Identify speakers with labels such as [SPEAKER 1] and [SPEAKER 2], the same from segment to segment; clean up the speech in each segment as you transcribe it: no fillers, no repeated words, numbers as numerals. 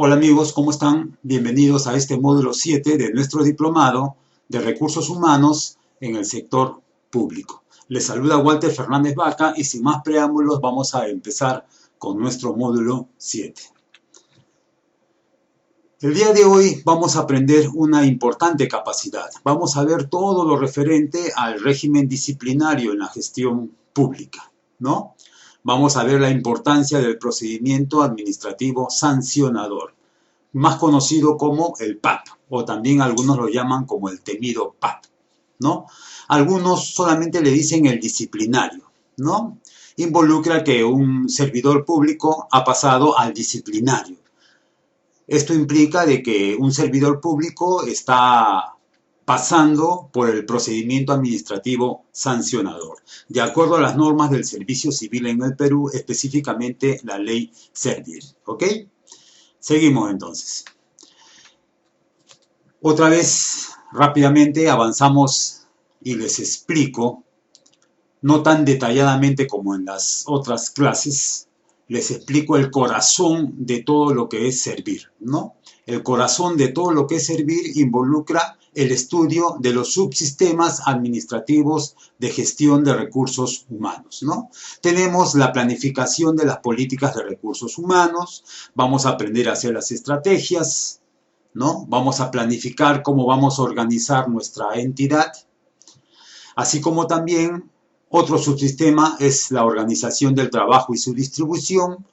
[SPEAKER 1] Hola amigos, ¿cómo están? Bienvenidos a este módulo 7 de nuestro diplomado de recursos humanos en el sector público. Les saluda Walter Fernández Vaca y sin más preámbulos vamos a empezar con nuestro módulo 7. El día de hoy vamos a aprender una importante capacidad. Vamos a ver todo lo referente al régimen disciplinario en la gestión pública, ¿no? Vamos a ver la importancia del procedimiento administrativo sancionador, más conocido como el PAP, o también algunos lo llaman como el temido PAP, ¿no? Algunos solamente le dicen el disciplinario, ¿no? Involucra que un servidor público ha pasado al disciplinario. Esto implica de que un servidor público está pasando por el procedimiento administrativo sancionador, de acuerdo a las normas del servicio civil en el Perú, específicamente la ley Servir, ¿ok? Seguimos entonces. Otra vez, rápidamente avanzamos y les explico, no tan detalladamente como en las otras clases, les explico el corazón de todo lo que es servir, ¿no? El corazón de todo lo que es servir involucra el estudio de los subsistemas administrativos de gestión de recursos humanos, ¿no? Tenemos la planificación de las políticas de recursos humanos, vamos a aprender a hacer las estrategias, ¿no? Vamos a planificar cómo vamos a organizar nuestra entidad, así como también otro subsistema es la organización del trabajo y su distribución.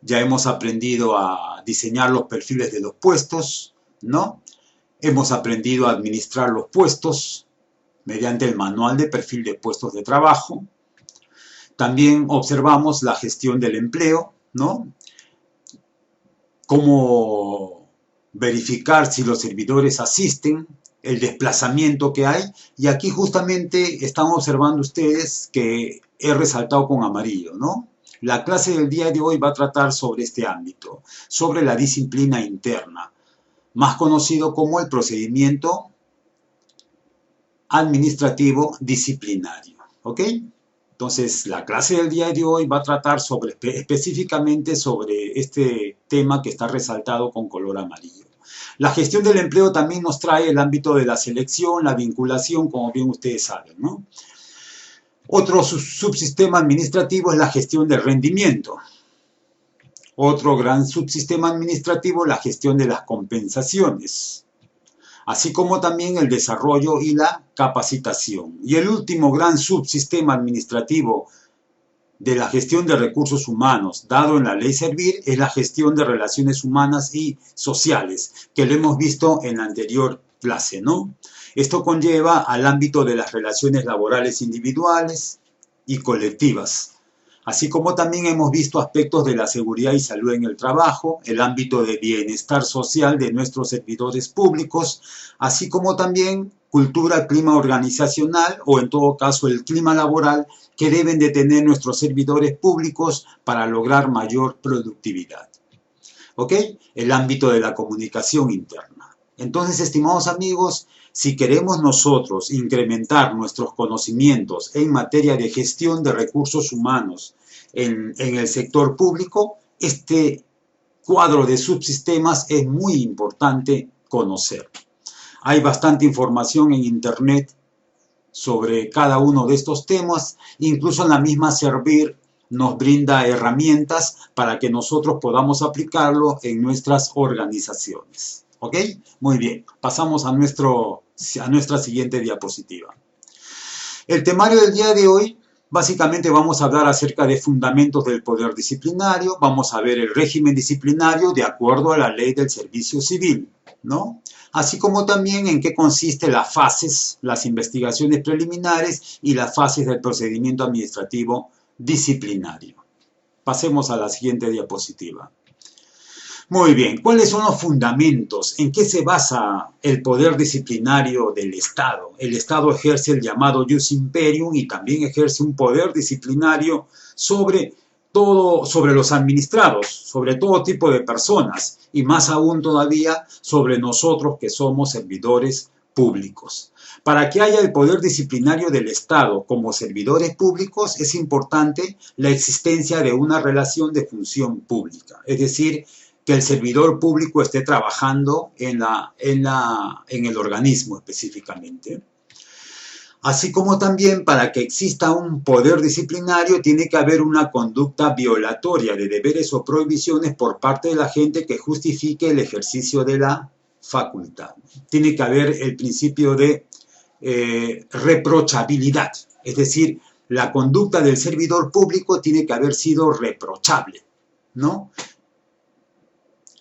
[SPEAKER 1] Ya hemos aprendido a diseñar los perfiles de los puestos, ¿no? Hemos aprendido a administrar los puestos mediante el manual de perfil de puestos de trabajo. También observamos la gestión del empleo, ¿no? Cómo verificar si los servidores asisten, el desplazamiento que hay, y aquí justamente están observando ustedes que he resaltado con amarillo, ¿no? La clase del día de hoy va a tratar sobre este ámbito, sobre la disciplina interna, más conocido como el procedimiento administrativo disciplinario, ¿ok? Entonces, la clase del día de hoy va a tratar específicamente sobre este tema que está resaltado con color amarillo. La gestión del empleo también nos trae el ámbito de la selección, la vinculación, como bien ustedes saben, ¿no? Otro subsistema administrativo es la gestión del rendimiento. Otro gran subsistema administrativo es la gestión de las compensaciones, así como también el desarrollo y la capacitación. Y el último gran subsistema administrativo de la gestión de recursos humanos, dado en la ley Servir, es la gestión de relaciones humanas y sociales, que lo hemos visto en la anterior clase, ¿no? Esto conlleva al ámbito de las relaciones laborales individuales y colectivas, así como también hemos visto aspectos de la seguridad y salud en el trabajo, el ámbito de bienestar social de nuestros servidores públicos, así como también cultura, clima organizacional o en todo caso el clima laboral que deben de tener nuestros servidores públicos para lograr mayor productividad. ¿Ok? El ámbito de la comunicación interna. Entonces, estimados amigos, si queremos nosotros incrementar nuestros conocimientos en materia de gestión de recursos humanos en el sector público, este cuadro de subsistemas es muy importante conocer. Hay bastante información en internet sobre cada uno de estos temas, incluso en la misma Servir nos brinda herramientas para que nosotros podamos aplicarlo en nuestras organizaciones. ¿Ok? Muy bien, pasamos a nuestra siguiente diapositiva. El temario del día de hoy, básicamente vamos a hablar acerca de fundamentos del poder disciplinario, vamos a ver el régimen disciplinario de acuerdo a la ley del servicio civil, ¿no? Así como también en qué consiste las fases, las investigaciones preliminares y las fases del procedimiento administrativo disciplinario. Pasemos a la siguiente diapositiva. Muy bien, ¿cuáles son los fundamentos? ¿En qué se basa el poder disciplinario del Estado? El Estado ejerce el llamado ius imperium y también ejerce un poder disciplinario sobre los administrados, sobre todo tipo de personas y más aún todavía sobre nosotros que somos servidores públicos. Para que haya el poder disciplinario del Estado como servidores públicos es importante la existencia de una relación de función pública, es decir, que el servidor público esté trabajando en el organismo específicamente. Así como también para que exista un poder disciplinario tiene que haber una conducta violatoria de deberes o prohibiciones por parte de la gente que justifique el ejercicio de la facultad. Tiene que haber el principio de reprochabilidad, es decir, la conducta del servidor público tiene que haber sido reprochable, ¿no?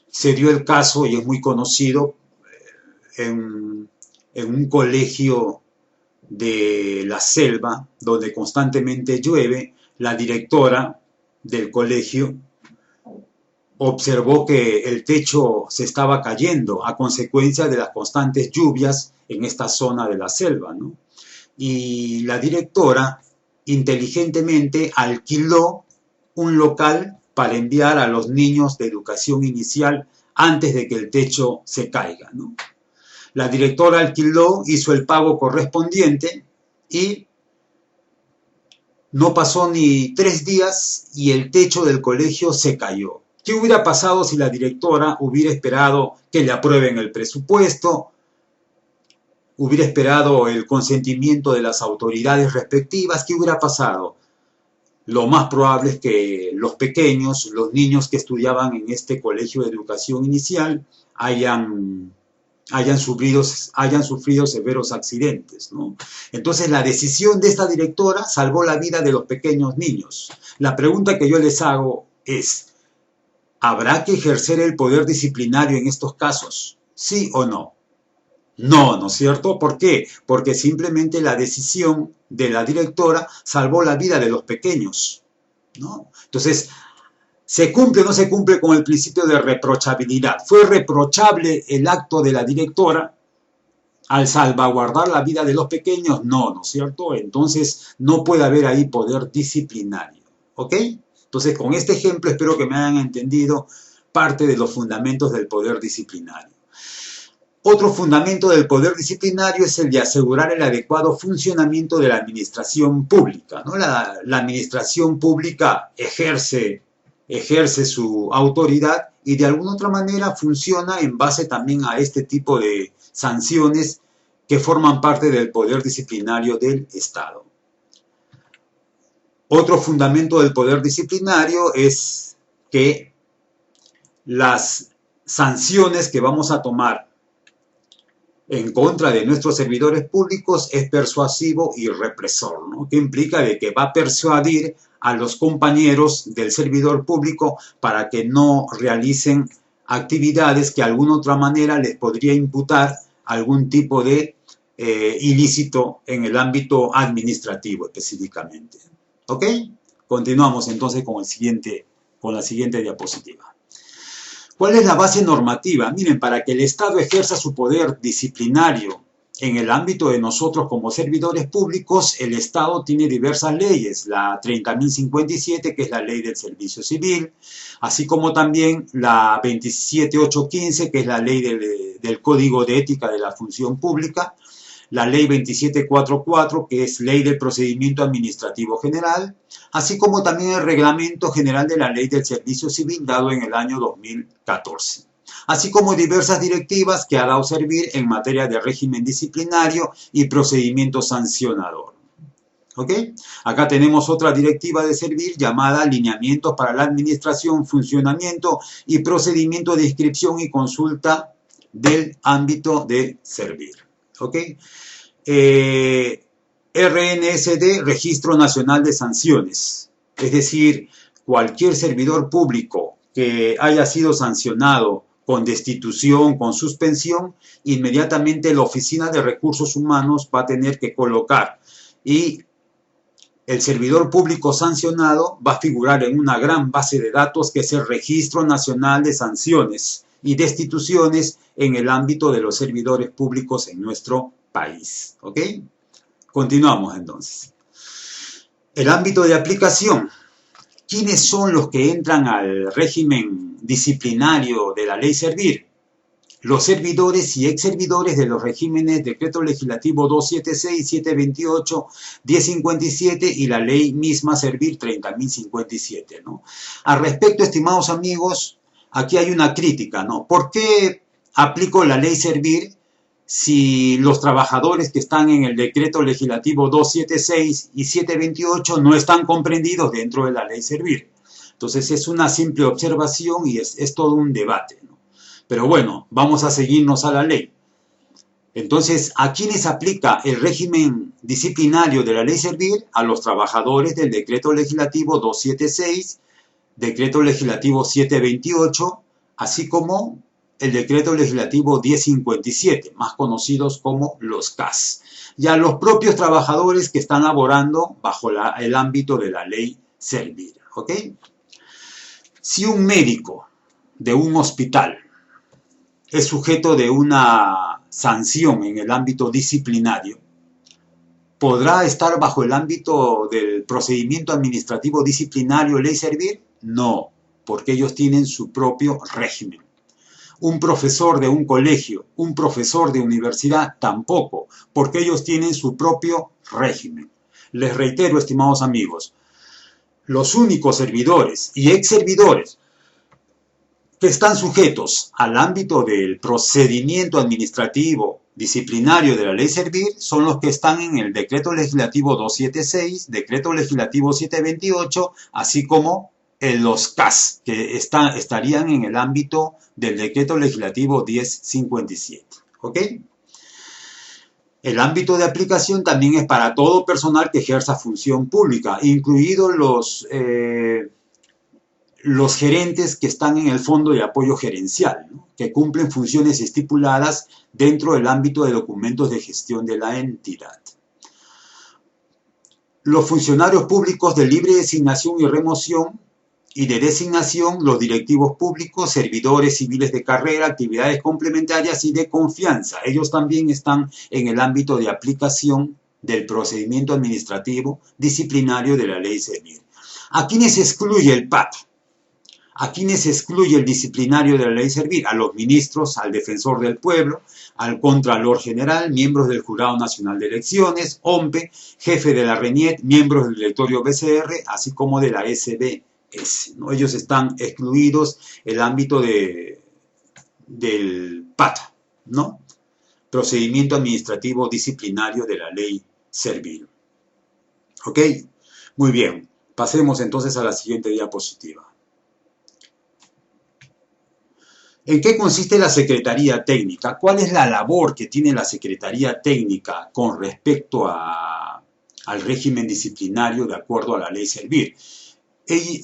[SPEAKER 1] Se dio el caso, y es muy conocido, en un colegio de la selva, donde constantemente llueve, la directora del colegio observó que el techo se estaba cayendo a consecuencia de las constantes lluvias en esta zona de la selva, ¿no? Y la directora inteligentemente alquiló un local para enviar a los niños de educación inicial antes de que el techo se caiga, ¿no? La directora alquiló, hizo el pago correspondiente y no pasó ni 3 días y el techo del colegio se cayó. ¿Qué hubiera pasado si la directora hubiera esperado que le aprueben el presupuesto? Hubiera esperado el consentimiento de las autoridades respectivas. ¿Qué hubiera pasado? Lo más probable es que los pequeños, los niños que estudiaban en este colegio de educación inicial, hayan sufrido severos accidentes, ¿no? Entonces la decisión de esta directora salvó la vida de los pequeños niños. La pregunta que yo les hago es, ¿habrá que ejercer el poder disciplinario en estos casos? ¿Sí o no? No, ¿no es cierto? ¿Por qué? Porque simplemente la decisión de la directora salvó la vida de los pequeños, ¿no? Entonces, ¿se cumple o no se cumple con el principio de reprochabilidad? ¿Fue reprochable el acto de la directora al salvaguardar la vida de los pequeños? No, ¿no es cierto? Entonces, no puede haber ahí poder disciplinario, ¿ok? Entonces, con este ejemplo espero que me hayan entendido parte de los fundamentos del poder disciplinario. Otro fundamento del poder disciplinario es el de asegurar el adecuado funcionamiento de la administración pública, ¿no? La administración pública ejerce su autoridad y de alguna otra manera funciona en base también a este tipo de sanciones que forman parte del poder disciplinario del Estado. Otro fundamento del poder disciplinario es que las sanciones que vamos a tomar en contra de nuestros servidores públicos es persuasivo y represor, ¿no? Que implica de que va a persuadir a los compañeros del servidor público para que no realicen actividades que de alguna otra manera les podría imputar algún tipo de ilícito en el ámbito administrativo específicamente. ¿Ok? Continuamos entonces con la siguiente diapositiva. ¿Cuál es la base normativa? Miren, para que el Estado ejerza su poder disciplinario en el ámbito de nosotros como servidores públicos, el Estado tiene diversas leyes, la 30.057, que es la ley del servicio civil, así como también la 27815, que es la ley del Código de Ética de la Función Pública, la ley 2744, que es ley del procedimiento administrativo general, así como también el reglamento general de la ley del servicio civil dado en el año 2014, así como diversas directivas que ha dado servir en materia de régimen disciplinario y procedimiento sancionador. ¿Ok? Acá tenemos otra directiva de servir llamada Lineamientos para la Administración, Funcionamiento y Procedimiento de Inscripción y Consulta del ámbito de servir. ¿Ok? RNSD, Registro Nacional de Sanciones, es decir, cualquier servidor público que haya sido sancionado con destitución, con suspensión, inmediatamente la Oficina de Recursos Humanos va a tener que colocar y el servidor público sancionado va a figurar en una gran base de datos que es el Registro Nacional de Sanciones y Destituciones en el ámbito de los servidores públicos en nuestro país. ¿Ok? Continuamos entonces. El ámbito de aplicación. ¿Quiénes son los que entran al régimen disciplinario de la ley Servir? Los servidores y exservidores de los regímenes Decreto Legislativo 276, 728, 1057 y la ley misma Servir 30.057, ¿no? Al respecto, estimados amigos, aquí hay una crítica, ¿no? ¿Por qué aplico la ley Servir si los trabajadores que están en el decreto legislativo 276 y 728 no están comprendidos dentro de la ley Servir? Entonces es una simple observación y es todo un debate, ¿no? Pero bueno, vamos a seguirnos a la ley. Entonces, ¿a quiénes aplica el régimen disciplinario de la ley Servir? A los trabajadores del decreto legislativo 276, decreto legislativo 728, así como el decreto legislativo 1057, más conocidos como los CAS, y a los propios trabajadores que están laborando bajo el ámbito de la ley Servir, ¿ok? Si un médico de un hospital es sujeto de una sanción en el ámbito disciplinario, ¿podrá estar bajo el ámbito del procedimiento administrativo disciplinario ley Servir? No, porque ellos tienen su propio régimen. Un profesor de un colegio, un profesor de universidad, tampoco, porque ellos tienen su propio régimen. Les reitero, estimados amigos, los únicos servidores y ex servidores que están sujetos al ámbito del procedimiento administrativo disciplinario de la ley Servir son los que están en el decreto legislativo 276, decreto legislativo 728, así como en los CAS, que estarían en el ámbito del decreto legislativo 1057. ¿Ok? El ámbito de aplicación también es para todo personal que ejerza función pública, incluidos los gerentes que están en el fondo de apoyo gerencial, ¿no? Que cumplen funciones estipuladas dentro del ámbito de documentos de gestión de la entidad. Los funcionarios públicos de libre designación y remoción y de designación, los directivos públicos, servidores civiles de carrera, actividades complementarias y de confianza. Ellos también están en el ámbito de aplicación del procedimiento administrativo disciplinario de la ley Servir. ¿A quiénes excluye el PAP? ¿A quiénes excluye el disciplinario de la ley Servir? A los ministros, al defensor del pueblo, al Contralor General, miembros del Jurado Nacional de Elecciones, OMPE, jefe de la RENIET, miembros del directorio BCR, así como de la SBS, ¿no? Ellos están excluidos el ámbito del PAT, ¿no? Procedimiento Administrativo Disciplinario de la ley Servir. ¿Ok? Muy bien. Pasemos entonces a la siguiente diapositiva. ¿En qué consiste la Secretaría Técnica? ¿Cuál es la labor que tiene la Secretaría Técnica con respecto al régimen disciplinario de acuerdo a la ley Servir?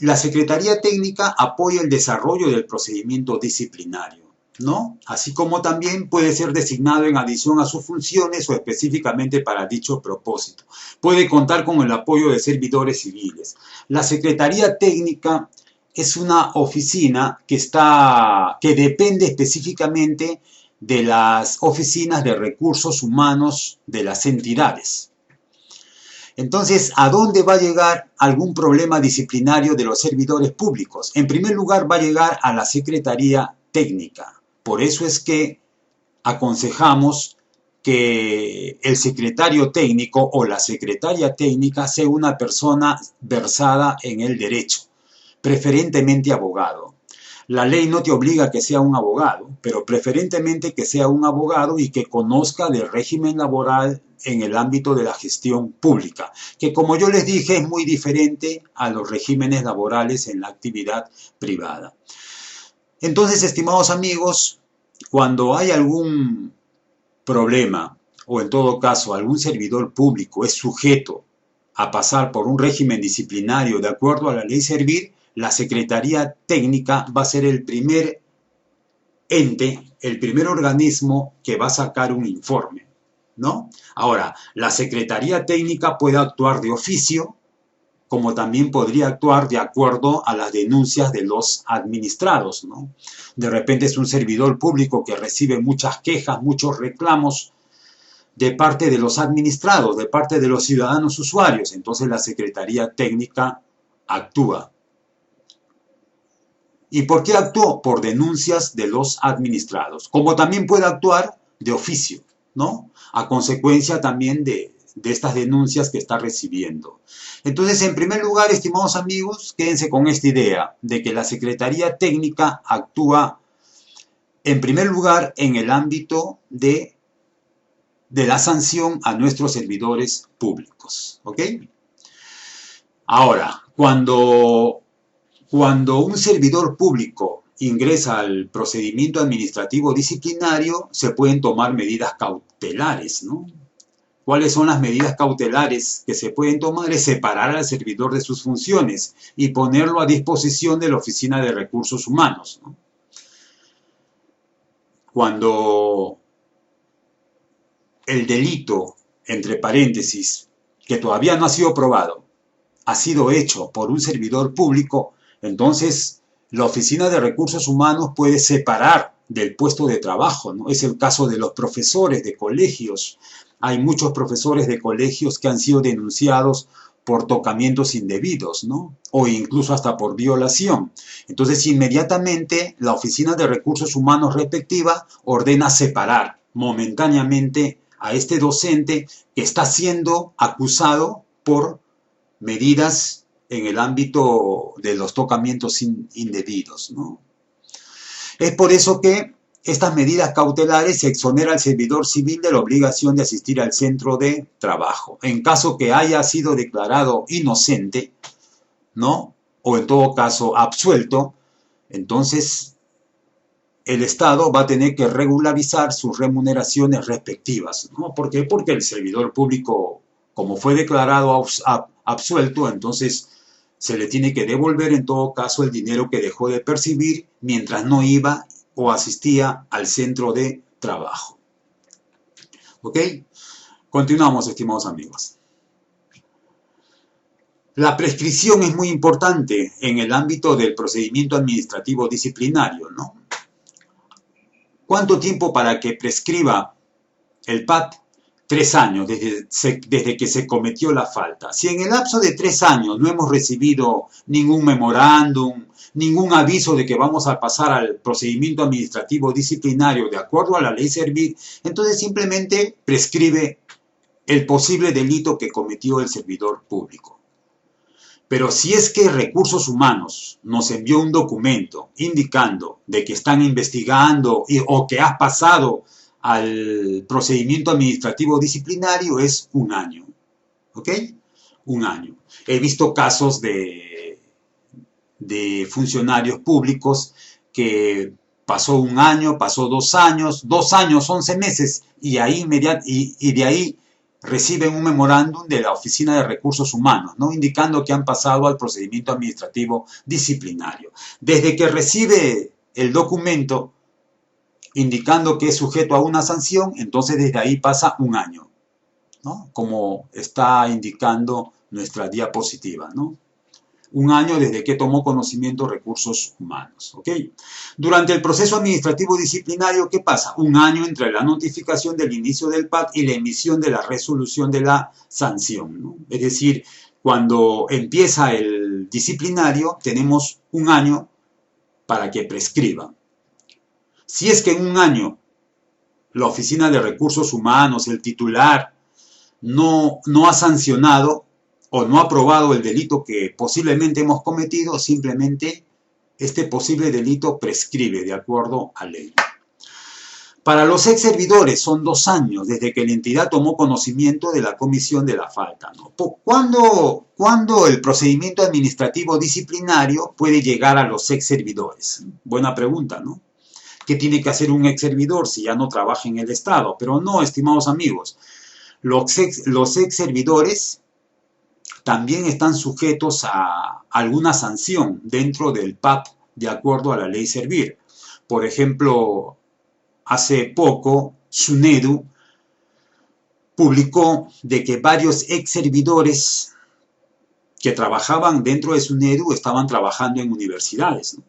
[SPEAKER 1] La Secretaría Técnica apoya el desarrollo del procedimiento disciplinario, ¿no? Así como también puede ser designado en adición a sus funciones o específicamente para dicho propósito. Puede contar con el apoyo de servidores civiles. La Secretaría Técnica es una oficina que depende específicamente de las oficinas de recursos humanos de las entidades. Entonces, ¿a dónde va a llegar algún problema disciplinario de los servidores públicos? En primer lugar, va a llegar a la Secretaría Técnica. Por eso es que aconsejamos que el secretario técnico o la secretaria técnica sea una persona versada en el derecho, preferentemente abogado. La ley no te obliga a que sea un abogado, pero preferentemente que sea un abogado y que conozca del régimen laboral en el ámbito de la gestión pública, que como yo les dije es muy diferente a los regímenes laborales en la actividad privada. Entonces, estimados amigos, cuando hay algún problema o en todo caso algún servidor público es sujeto a pasar por un régimen disciplinario de acuerdo a la ley Servir, la Secretaría Técnica va a ser el primer ente, el primer organismo que va a sacar un informe, ¿no? Ahora, la Secretaría Técnica puede actuar de oficio, como también podría actuar de acuerdo a las denuncias de los administrados, ¿no? De repente es un servidor público que recibe muchas quejas, muchos reclamos de parte de los administrados, de parte de los ciudadanos usuarios. Entonces la Secretaría Técnica actúa. ¿Y por qué actuó? Por denuncias de los administrados. Como también puede actuar de oficio, ¿no? A consecuencia también de de estas denuncias que está recibiendo. Entonces, en primer lugar, estimados amigos, quédense con esta idea de que la Secretaría Técnica actúa, en primer lugar, en el ámbito de la sanción a nuestros servidores públicos. ¿Ok? Ahora, cuando un servidor público ingresa al procedimiento administrativo disciplinario, se pueden tomar medidas cautelares, ¿no? ¿Cuáles son las medidas cautelares que se pueden tomar? Es separar al servidor de sus funciones y ponerlo a disposición de la Oficina de Recursos Humanos, ¿no? Cuando el delito, entre paréntesis, que todavía no ha sido probado, ha sido hecho por un servidor público, entonces la Oficina de Recursos Humanos puede separar del puesto de trabajo, ¿no? Es el caso de los profesores de colegios. Hay muchos profesores de colegios que han sido denunciados por tocamientos indebidos, ¿no? O incluso hasta por violación. Entonces, inmediatamente la Oficina de Recursos Humanos respectiva ordena separar momentáneamente a este docente que está siendo acusado por medidas en el ámbito de los tocamientos indebidos, ¿no? Es por eso que estas medidas cautelares se exonera al servidor civil de la obligación de asistir al centro de trabajo. En caso que haya sido declarado inocente, ¿no? O en todo caso absuelto, entonces el Estado va a tener que regularizar sus remuneraciones respectivas, ¿no? ¿Por qué? Porque el servidor público, como fue declarado absuelto, entonces se le tiene que devolver en todo caso el dinero que dejó de percibir mientras no iba o asistía al centro de trabajo. ¿Ok? Continuamos, estimados amigos. La prescripción es muy importante en el ámbito del procedimiento administrativo disciplinario, ¿no? ¿Cuánto tiempo para que prescriba el PAT? 3 años desde que se cometió la falta. Si en el lapso de 3 años no hemos recibido ningún memorándum, ningún aviso de que vamos a pasar al procedimiento administrativo disciplinario de acuerdo a la ley Servir, entonces simplemente prescribe el posible delito que cometió el servidor público. Pero si es que Recursos Humanos nos envió un documento indicando de que están investigando o que has pasado al procedimiento administrativo disciplinario, es 1 año. ¿Ok? 1 año. He visto casos de funcionarios públicos que pasó 1 año, pasó 2 años, 2 años, 11 meses, y de ahí reciben un memorándum de la Oficina de Recursos Humanos, ¿no? Indicando que han pasado al procedimiento administrativo disciplinario. Desde que recibe el documento indicando que es sujeto a una sanción, entonces desde ahí pasa 1 año, ¿no? Como está indicando nuestra diapositiva, ¿no? 1 año desde que tomó conocimiento Recursos Humanos, ¿ok? Durante el proceso administrativo disciplinario, ¿qué pasa? 1 año entre la notificación del inicio del PAT y la emisión de la resolución de la sanción, ¿no? Es decir, cuando empieza el disciplinario, tenemos 1 año para que prescriba. Si es que en 1 año la Oficina de Recursos Humanos, el titular, no ha sancionado o no ha aprobado el delito que posiblemente hemos cometido, simplemente este posible delito prescribe de acuerdo a ley. Para los ex servidores son 2 años desde que la entidad tomó conocimiento de la comisión de la falta, ¿no? ¿Cuándo el procedimiento administrativo disciplinario puede llegar a los ex servidores? Buena pregunta, ¿no? ¿Qué tiene que hacer un ex servidor si ya no trabaja en el Estado? Pero no, estimados amigos, los ex servidores también están sujetos a alguna sanción dentro del PAT de acuerdo a la ley Servir. Por ejemplo, hace poco SUNEDU publicó de que varios ex servidores que trabajaban dentro de SUNEDU estaban trabajando en universidades, ¿no?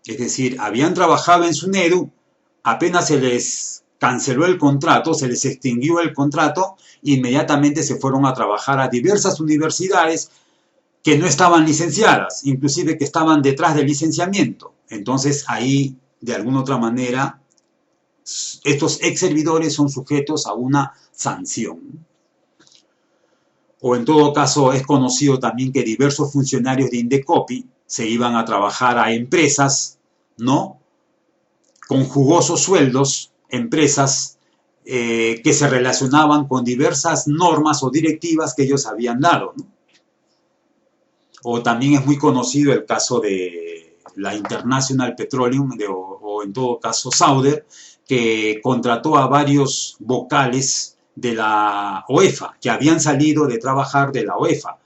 [SPEAKER 1] Es decir, habían trabajado en SUNEDU, apenas se les canceló el contrato, se les extinguió el contrato, inmediatamente se fueron a trabajar a diversas universidades que no estaban licenciadas, inclusive que estaban detrás del licenciamiento. Entonces ahí, de alguna otra manera, estos ex servidores son sujetos a una sanción. o en todo caso es conocido también que diversos funcionarios de Indecopi se iban a trabajar a empresas, ¿no? Con jugosos sueldos, empresas que se relacionaban con diversas normas o directivas que ellos habían dado, ¿no? O también es muy conocido el caso de la International Petroleum, o en todo caso Sauder, que contrató a varios vocales de la OEFA, que habían salido de trabajar de la OEFA,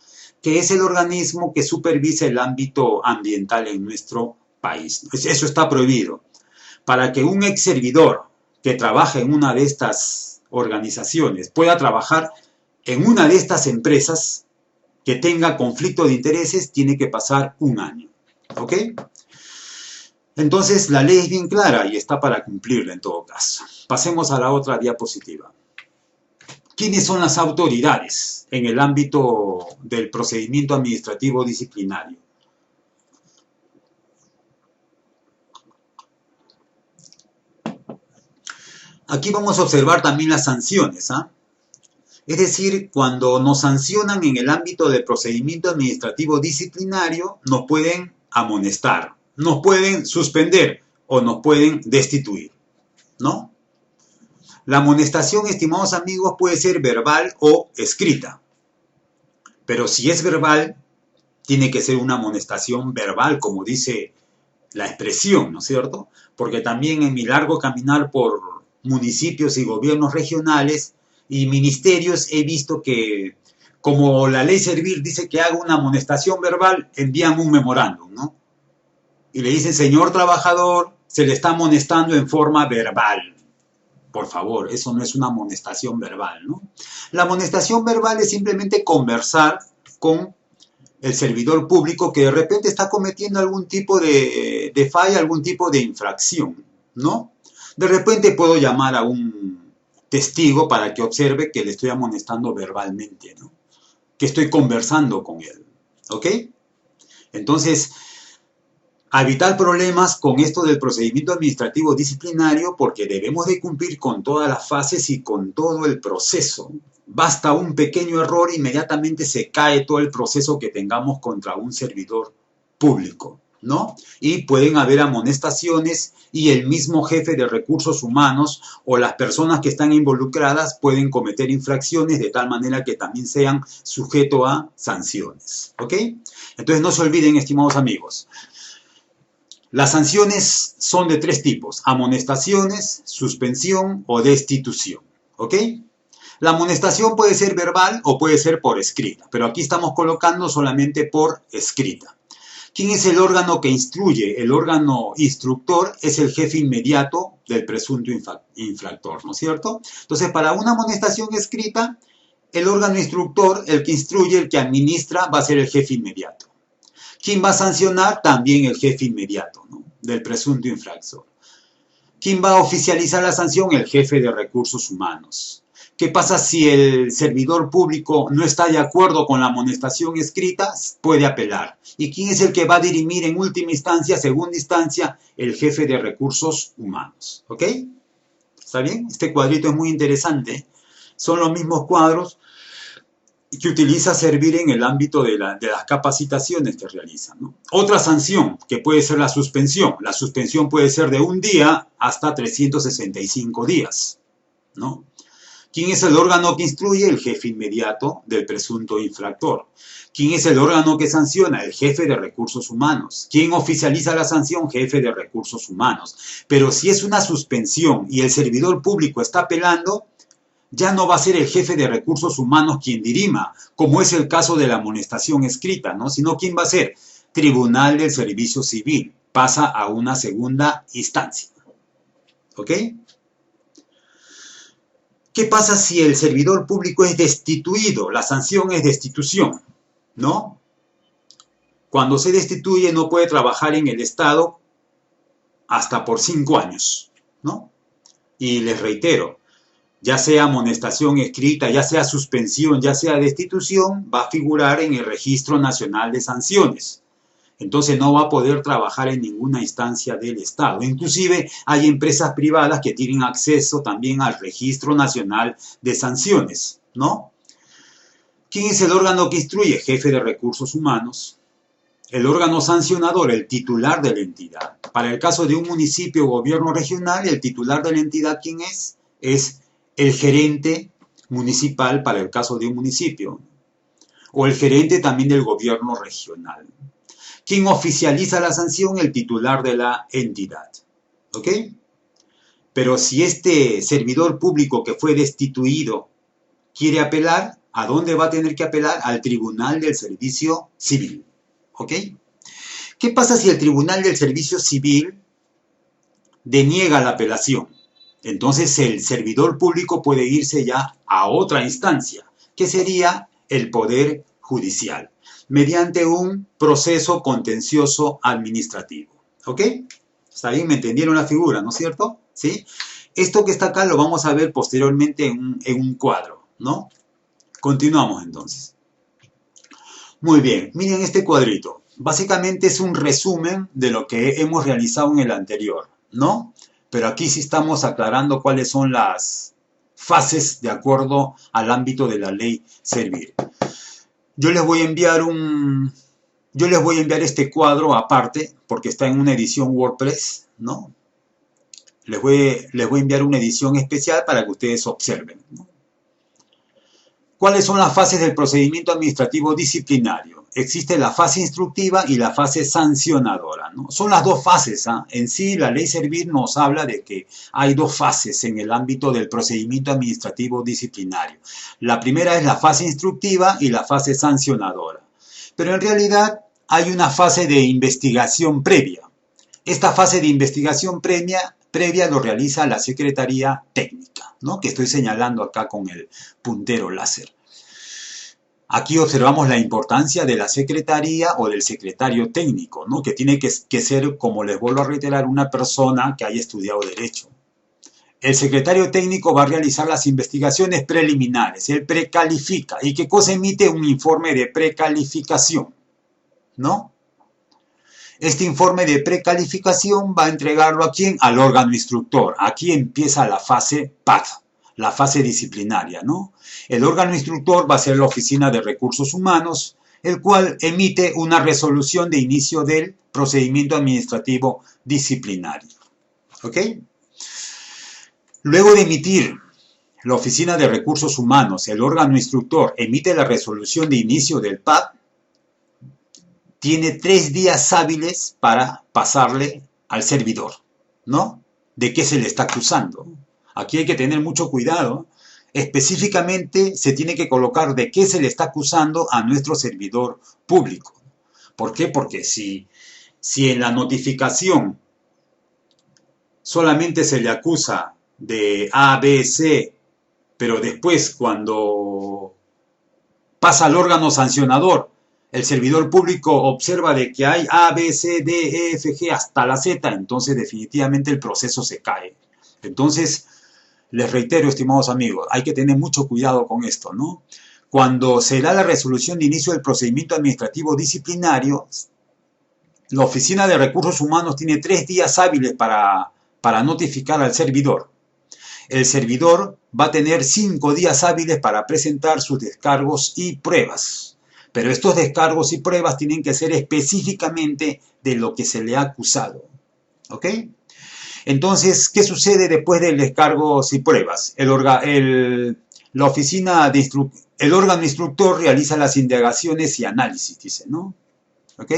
[SPEAKER 1] que es el organismo que supervisa el ámbito ambiental en nuestro país. Eso está prohibido. Para que un ex servidor que trabaja en una de estas organizaciones pueda trabajar en una de estas empresas que tenga conflicto de intereses, tiene que pasar un año. ¿Ok? Entonces, la ley es bien clara y está para cumplirla en todo caso. Pasemos a la otra diapositiva. ¿Quiénes son las autoridades en el ámbito del procedimiento administrativo disciplinario? Aquí vamos a observar también las sanciones, ¿ah? Es decir, cuando nos sancionan en el ámbito del procedimiento administrativo disciplinario, nos pueden amonestar, nos pueden suspender o nos pueden destituir, ¿no? La amonestación, estimados amigos, puede ser verbal o escrita, pero si es verbal, tiene que ser una amonestación verbal, como dice la expresión, ¿no es cierto? Porque también en mi largo caminar por municipios y gobiernos regionales y ministerios he visto que, como la ley Servir dice que haga una amonestación verbal, envían un memorándum, ¿no? Y le dicen, señor trabajador, se le está amonestando en forma verbal. Por favor, eso no es una amonestación verbal, ¿no? La amonestación verbal es simplemente conversar con el servidor público que de repente está cometiendo algún tipo de falla, algún tipo de infracción, ¿no? De repente puedo llamar a un testigo para que observe que le estoy amonestando verbalmente, ¿no? Que estoy conversando con él, ¿ok? Entonces, a evitar problemas con esto del procedimiento administrativo disciplinario, porque debemos de cumplir con todas las fases y con todo el proceso. Basta un pequeño error, inmediatamente se cae todo el proceso que tengamos contra un servidor público, ¿no? Y pueden haber amonestaciones y el mismo jefe de recursos humanos o las personas que están involucradas pueden cometer infracciones de tal manera que también sean sujetos a sanciones, ¿ok? Entonces no se olviden, estimados amigos, las sanciones son de tres tipos: amonestaciones, suspensión o destitución, ¿ok? La amonestación puede ser verbal o puede ser por escrita, pero aquí estamos colocando solamente por escrita. ¿Quién es el órgano que instruye? El órgano instructor es el jefe inmediato del presunto infractor, ¿no es cierto? Entonces, para una amonestación escrita, el órgano instructor, el que instruye, el que administra, va a ser el jefe inmediato. ¿Quién va a sancionar? También el jefe inmediato, ¿no?, del presunto infractor. ¿Quién va a oficializar la sanción? El jefe de recursos humanos. ¿Qué pasa si el servidor público no está de acuerdo con la amonestación escrita? Puede apelar. ¿Y quién es el que va a dirimir en última instancia, segunda instancia? El jefe de recursos humanos. ¿Ok? ¿Está bien? Este cuadrito es muy interesante. Son los mismos cuadros que utiliza Servir en el ámbito de las capacitaciones que realizan, ¿no? Otra sanción, que puede ser la suspensión. La suspensión puede ser de un día hasta 365 días, ¿no? ¿Quién es el órgano que instruye? El jefe inmediato del presunto infractor. ¿Quién es el órgano que sanciona? El jefe de recursos humanos. ¿Quién oficializa la sanción? Jefe de recursos humanos. Pero si es una suspensión y el servidor público está apelando, ya no va a ser el jefe de recursos humanos quien dirima, como es el caso de la amonestación escrita, ¿no? Sino ¿quién va a ser? Tribunal del Servicio Civil. Pasa a una segunda instancia. ¿Ok? ¿Qué pasa si el servidor público es destituido? La sanción es destitución, ¿no? Cuando se destituye no puede trabajar en el Estado hasta por 5 años, ¿no? Y les reitero, ya sea amonestación escrita, ya sea suspensión, ya sea destitución, va a figurar en el Registro Nacional de Sanciones. Entonces no va a poder trabajar en ninguna instancia del Estado. Inclusive hay empresas privadas que tienen acceso también al Registro Nacional de Sanciones, ¿no? ¿Quién es el órgano que instruye? Jefe de recursos humanos. El órgano sancionador, el titular de la entidad. Para el caso de un municipio o gobierno regional, el titular de la entidad, ¿quién es? Es el gerente municipal para el caso de un municipio. O el gerente también del gobierno regional. ¿Quién oficializa la sanción? El titular de la entidad. ¿Ok? Pero si este servidor público que fue destituido quiere apelar, ¿a dónde va a tener que apelar? Al Tribunal del Servicio Civil. ¿Ok? ¿Qué pasa si el Tribunal del Servicio Civil deniega la apelación? Entonces el servidor público puede irse ya a otra instancia, que sería el Poder Judicial, mediante un proceso contencioso administrativo. ¿Ok? ¿Está bien? ¿Me entendieron la figura, no es cierto? ¿Sí? Esto que está acá lo vamos a ver posteriormente en un cuadro, ¿no? Continuamos entonces. Muy bien, miren este cuadrito. Básicamente es un resumen de lo que hemos realizado en el anterior, ¿no? Pero aquí sí estamos aclarando cuáles son las fases de acuerdo al ámbito de la ley Servir. Yo les voy a enviar este cuadro aparte, porque está en una edición WordPress, ¿no? Les voy a enviar una edición especial para que ustedes observen, ¿no? ¿Cuáles son las fases del procedimiento administrativo disciplinario? Existe la fase instructiva y la fase sancionadora, ¿no? Son las dos fases, ¿eh? En sí, la ley Servir nos habla de que hay dos fases en el ámbito del procedimiento administrativo disciplinario. La primera es la fase instructiva y la fase sancionadora. Pero en realidad hay una fase de investigación previa. Esta fase de investigación previa lo realiza la Secretaría Técnica, ¿no? Que estoy señalando acá con el puntero láser. Aquí observamos la importancia de la secretaría o del secretario técnico, ¿no? Que tiene que ser, como les vuelvo a reiterar, una persona que haya estudiado Derecho. El secretario técnico va a realizar las investigaciones preliminares, él precalifica. ¿Y qué cosa emite? Un informe de precalificación, ¿no? Este informe de precalificación va a entregarlo ¿a quién? Al órgano instructor. Aquí empieza la fase PAD, la fase disciplinaria, ¿no? El órgano instructor va a ser la Oficina de Recursos Humanos, el cual emite una resolución de inicio del procedimiento administrativo disciplinario. ¿Ok? Luego de emitir la Oficina de Recursos Humanos, el órgano instructor emite la resolución de inicio del PAD, tiene 3 días hábiles para pasarle al servidor, ¿no? ¿De qué se le está acusando? Aquí hay que tener mucho cuidado. Específicamente se tiene que colocar de qué se le está acusando a nuestro servidor público. ¿Por qué? Porque si en la notificación solamente se le acusa de A, B, C, pero después cuando pasa al órgano sancionador, el servidor público observa de que hay A, B, C, D, E, F, G hasta la Z, entonces definitivamente el proceso se cae. Entonces, les reitero, estimados amigos, hay que tener mucho cuidado con esto, ¿no? Cuando se da la resolución de inicio del procedimiento administrativo disciplinario, la Oficina de Recursos Humanos tiene 3 días hábiles para notificar al servidor. El servidor va a tener 5 días hábiles para presentar sus descargos y pruebas. Pero estos descargos y pruebas tienen que ser específicamente de lo que se le ha acusado. ¿Ok? Entonces, ¿qué sucede después del descargos y pruebas? El órgano instructor realiza las indagaciones y análisis, dice, ¿no? ¿Ok?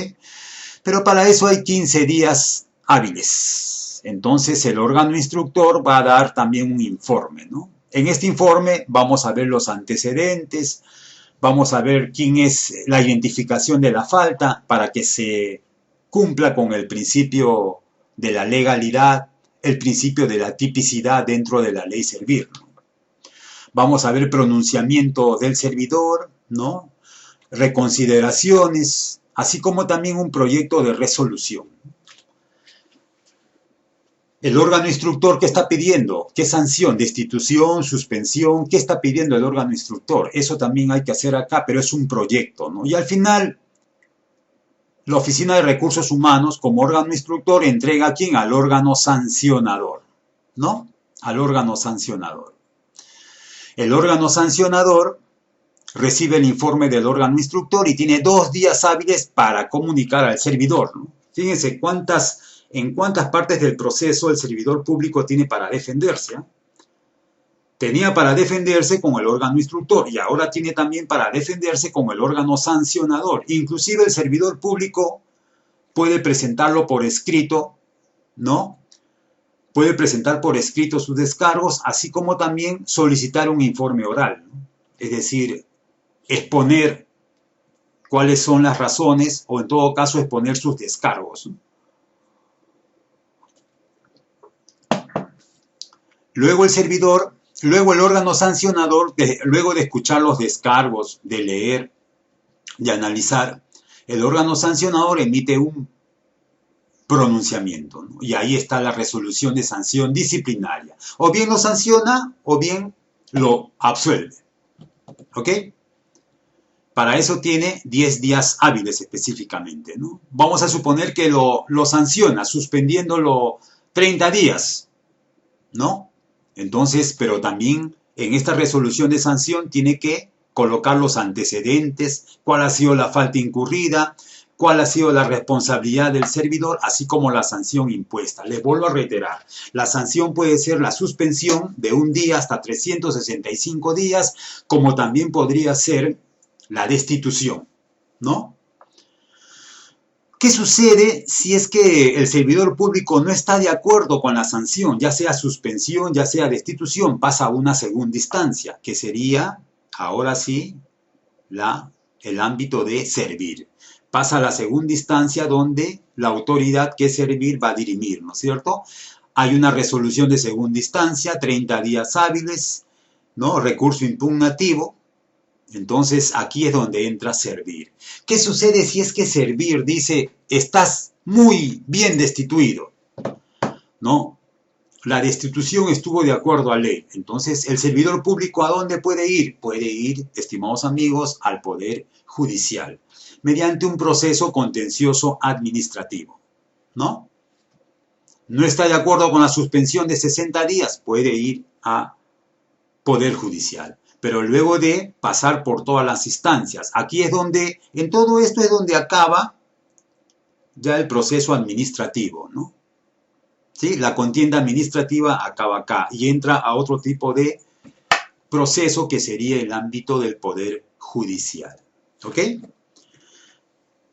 [SPEAKER 1] Pero para eso hay 15 días hábiles. Entonces, el órgano instructor va a dar también un informe, ¿no? En este informe vamos a ver los antecedentes, vamos a ver quién es la identificación de la falta para que se cumpla con el principio de la legalidad, el principio de la tipicidad dentro de la ley Servir, ¿no? Vamos a ver pronunciamiento del servidor, ¿no? Reconsideraciones, así como también un proyecto de resolución. El órgano instructor, ¿qué está pidiendo? ¿Qué sanción? ¿Destitución? ¿Suspensión? ¿Qué está pidiendo el órgano instructor? Eso también hay que hacer acá, pero es un proyecto, ¿no? Y al final, la Oficina de Recursos Humanos, como órgano instructor, entrega ¿a quién? Al órgano sancionador, ¿no? Al órgano sancionador. El órgano sancionador recibe el informe del órgano instructor y tiene 2 días hábiles para comunicar al servidor, ¿no? Fíjense en cuántas partes del proceso el servidor público tiene para defenderse, ¿eh? Tenía para defenderse con el órgano instructor y ahora tiene también para defenderse con el órgano sancionador. Inclusive el servidor público puede presentarlo por escrito, ¿no? Puede presentar por escrito sus descargos, así como también solicitar un informe oral, ¿no? Es decir, exponer cuáles son las razones o en todo caso exponer sus descargos, ¿no? Luego el órgano sancionador, luego de escuchar los descargos, de leer, de analizar, el órgano sancionador emite un pronunciamiento, ¿no? Y ahí está la resolución de sanción disciplinaria. O bien lo sanciona o bien lo absuelve. ¿Ok? Para eso tiene 10 días hábiles específicamente, ¿no? Vamos a suponer que lo sanciona, suspendiéndolo 30 días, ¿no? Entonces, pero también en esta resolución de sanción tiene que colocar los antecedentes, cuál ha sido la falta incurrida, cuál ha sido la responsabilidad del servidor, así como la sanción impuesta. Les vuelvo a reiterar, la sanción puede ser la suspensión de 1 día hasta 365 días, como también podría ser la destitución, ¿no? ¿Qué sucede si es que el servidor público no está de acuerdo con la sanción, ya sea suspensión, ya sea destitución? Pasa a una segunda instancia, que sería, ahora sí, el ámbito de servir. Pasa a la segunda instancia donde la autoridad que es servir va a dirimir, ¿no es cierto? Hay una resolución de segunda instancia, 30 días hábiles, ¿no? Recurso impugnativo. Entonces aquí es donde entra servir. ¿Qué sucede si es que servir dice, estás muy bien destituido? No, la destitución estuvo de acuerdo a ley. Entonces, ¿el servidor público a dónde puede ir? Puede ir, estimados amigos, al Poder Judicial, mediante un proceso contencioso administrativo, ¿no? ¿No está de acuerdo con la suspensión de 60 días? Puede ir a Poder Judicial, pero luego de pasar por todas las instancias. Aquí es donde, en todo esto es donde acaba ya el proceso administrativo, ¿no? ¿Sí? La contienda administrativa acaba acá y entra a otro tipo de proceso que sería el ámbito del Poder Judicial. ¿Ok?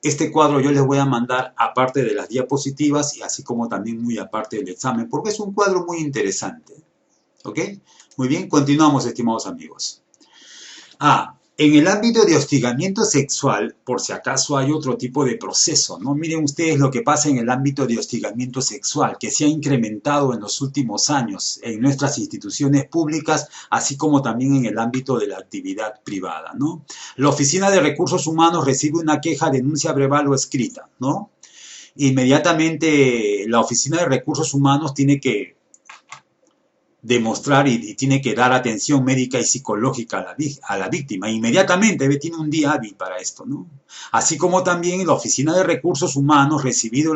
[SPEAKER 1] Este cuadro yo les voy a mandar aparte de las diapositivas y así como también muy aparte del examen, porque es un cuadro muy interesante. ¿Ok? Muy bien, continuamos, estimados amigos. En el ámbito de hostigamiento sexual, por si acaso hay otro tipo de proceso, ¿no? Miren ustedes lo que pasa en el ámbito de hostigamiento sexual, que se ha incrementado en los últimos años en nuestras instituciones públicas, así como también en el ámbito de la actividad privada, ¿no? La Oficina de Recursos Humanos recibe una queja, denuncia verbal o escrita, ¿no? Inmediatamente la Oficina de Recursos Humanos tiene que demostrar y tiene que dar atención médica y psicológica a la víctima. Inmediatamente tiene un día hábil para esto, ¿no? Así como también la Oficina de Recursos Humanos, recibido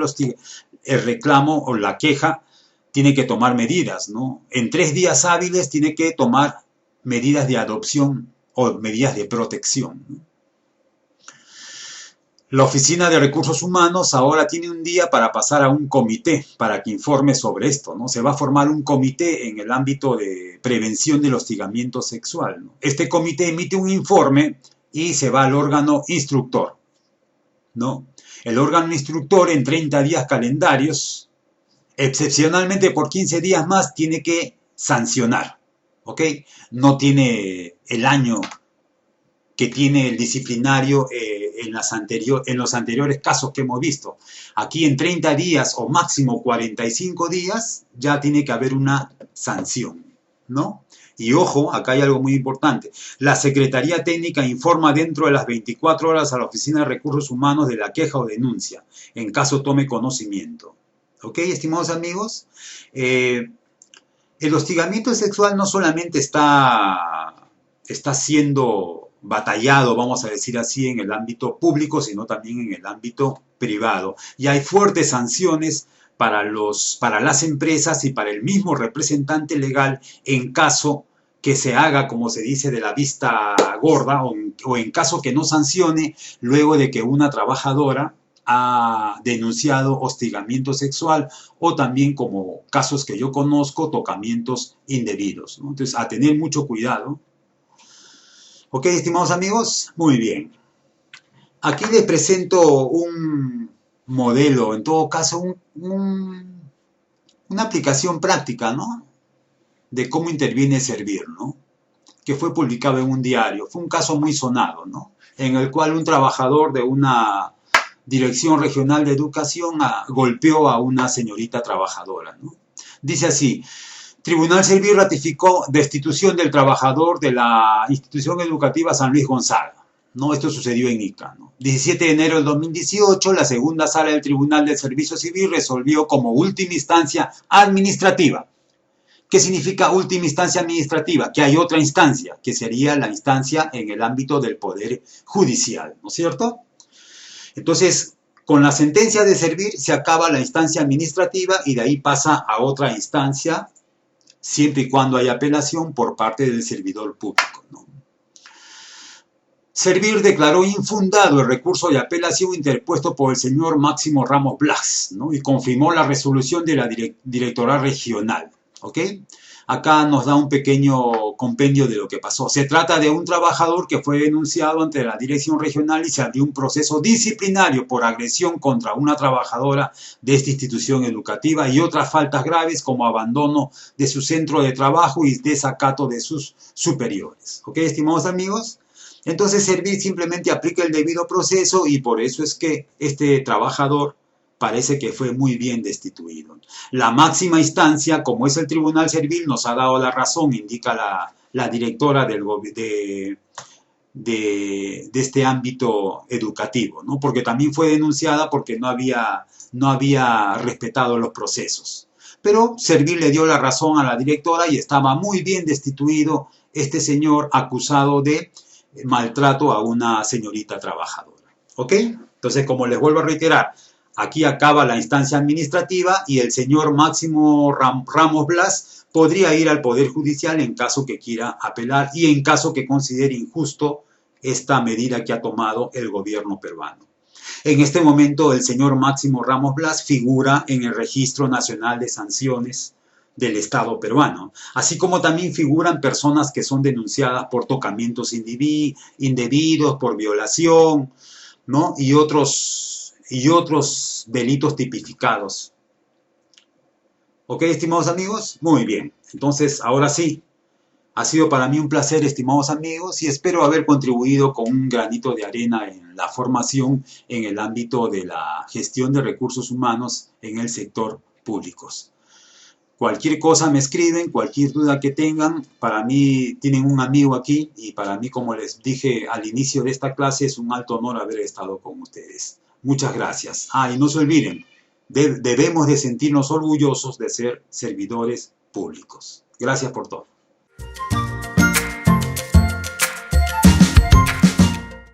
[SPEAKER 1] el reclamo o la queja, tiene que tomar medidas, ¿no? En 3 días hábiles tiene que tomar medidas de adopción o medidas de protección, ¿no? La Oficina de Recursos Humanos ahora tiene un día para pasar a un comité para que informe sobre esto, ¿no? Se va a formar un comité en el ámbito de prevención del hostigamiento sexual, ¿no? Este comité emite un informe y se va al órgano instructor, ¿no? El órgano instructor en 30 días calendarios, excepcionalmente por 15 días más, tiene que sancionar, ¿ok? No tiene el año que tiene el disciplinario en los anteriores casos que hemos visto. Aquí en 30 días o máximo 45 días ya tiene que haber una sanción, ¿no? Y ojo, acá hay algo muy importante. La Secretaría Técnica informa dentro de las 24 horas a la Oficina de Recursos Humanos de la queja o denuncia, en caso tome conocimiento. ¿Ok, estimados amigos? El hostigamiento sexual no solamente está siendo batallado, vamos a decir así, en el ámbito público, sino también en el ámbito privado. Y hay fuertes sanciones para las empresas y para el mismo representante legal en caso que se haga, como se dice, de la vista gorda o en caso que no sancione luego de que una trabajadora ha denunciado hostigamiento sexual o también, como casos que yo conozco, tocamientos indebidos, ¿no? Entonces, a tener mucho cuidado. Ok, estimados amigos, muy bien. Aquí les presento un modelo, en todo caso, una aplicación práctica, ¿no? De cómo interviene Servir, ¿no? Que fue publicado en un diario. Fue un caso muy sonado, ¿no? En el cual un trabajador de una Dirección Regional de Educación golpeó a una señorita trabajadora, ¿no? Dice así: Tribunal Servir ratificó destitución del trabajador de la institución educativa San Luis Gonzaga, ¿no? Esto sucedió en Ica, ¿no? 17 de enero del 2018, la segunda sala del Tribunal del Servicio Civil resolvió como última instancia administrativa. ¿Qué significa última instancia administrativa? Que hay otra instancia, que sería la instancia en el ámbito del Poder Judicial, ¿no es cierto? Entonces, con la sentencia de Servir se acaba la instancia administrativa y de ahí pasa a otra instancia, siempre y cuando haya apelación por parte del servidor público, ¿no? Servir declaró infundado el recurso de apelación interpuesto por el señor Máximo Ramos Blas, ¿no? Y confirmó la resolución de la Directoral Regional, ¿ok? Acá nos da un pequeño compendio de lo que pasó. Se trata de un trabajador que fue denunciado ante la Dirección Regional y se abrió un proceso disciplinario por agresión contra una trabajadora de esta institución educativa y otras faltas graves como abandono de su centro de trabajo y desacato de sus superiores. ¿Ok, estimados amigos? Entonces, Servir simplemente aplica el debido proceso y por eso es que este trabajador parece que fue muy bien destituido. La máxima instancia, como es el Tribunal Servil, nos ha dado la razón, indica la directora de este ámbito educativo, ¿no? Porque también fue denunciada porque no había respetado los procesos. Pero Servil le dio la razón a la directora y estaba muy bien destituido este señor acusado de maltrato a una señorita trabajadora. ¿Ok? Entonces, como les vuelvo a reiterar, aquí acaba la instancia administrativa y el señor Máximo Ramos Blas podría ir al Poder Judicial en caso que quiera apelar y en caso que considere injusto esta medida que ha tomado el gobierno peruano. En este momento, el señor Máximo Ramos Blas figura en el Registro Nacional de Sanciones del Estado peruano, así como también figuran personas que son denunciadas por tocamientos indebidos, por violación, ¿no? Y otros delitos tipificados. ¿Ok, estimados amigos? Muy bien. Entonces, ahora sí, ha sido para mí un placer, estimados amigos, y espero haber contribuido con un granito de arena en la formación en el ámbito de la gestión de recursos humanos en el sector público. Cualquier cosa me escriben, cualquier duda que tengan, para mí tienen un amigo aquí y para mí, como les dije al inicio de esta clase, es un alto honor haber estado con ustedes. Muchas gracias. Y no se olviden, debemos de sentirnos orgullosos de ser servidores públicos. Gracias por todo.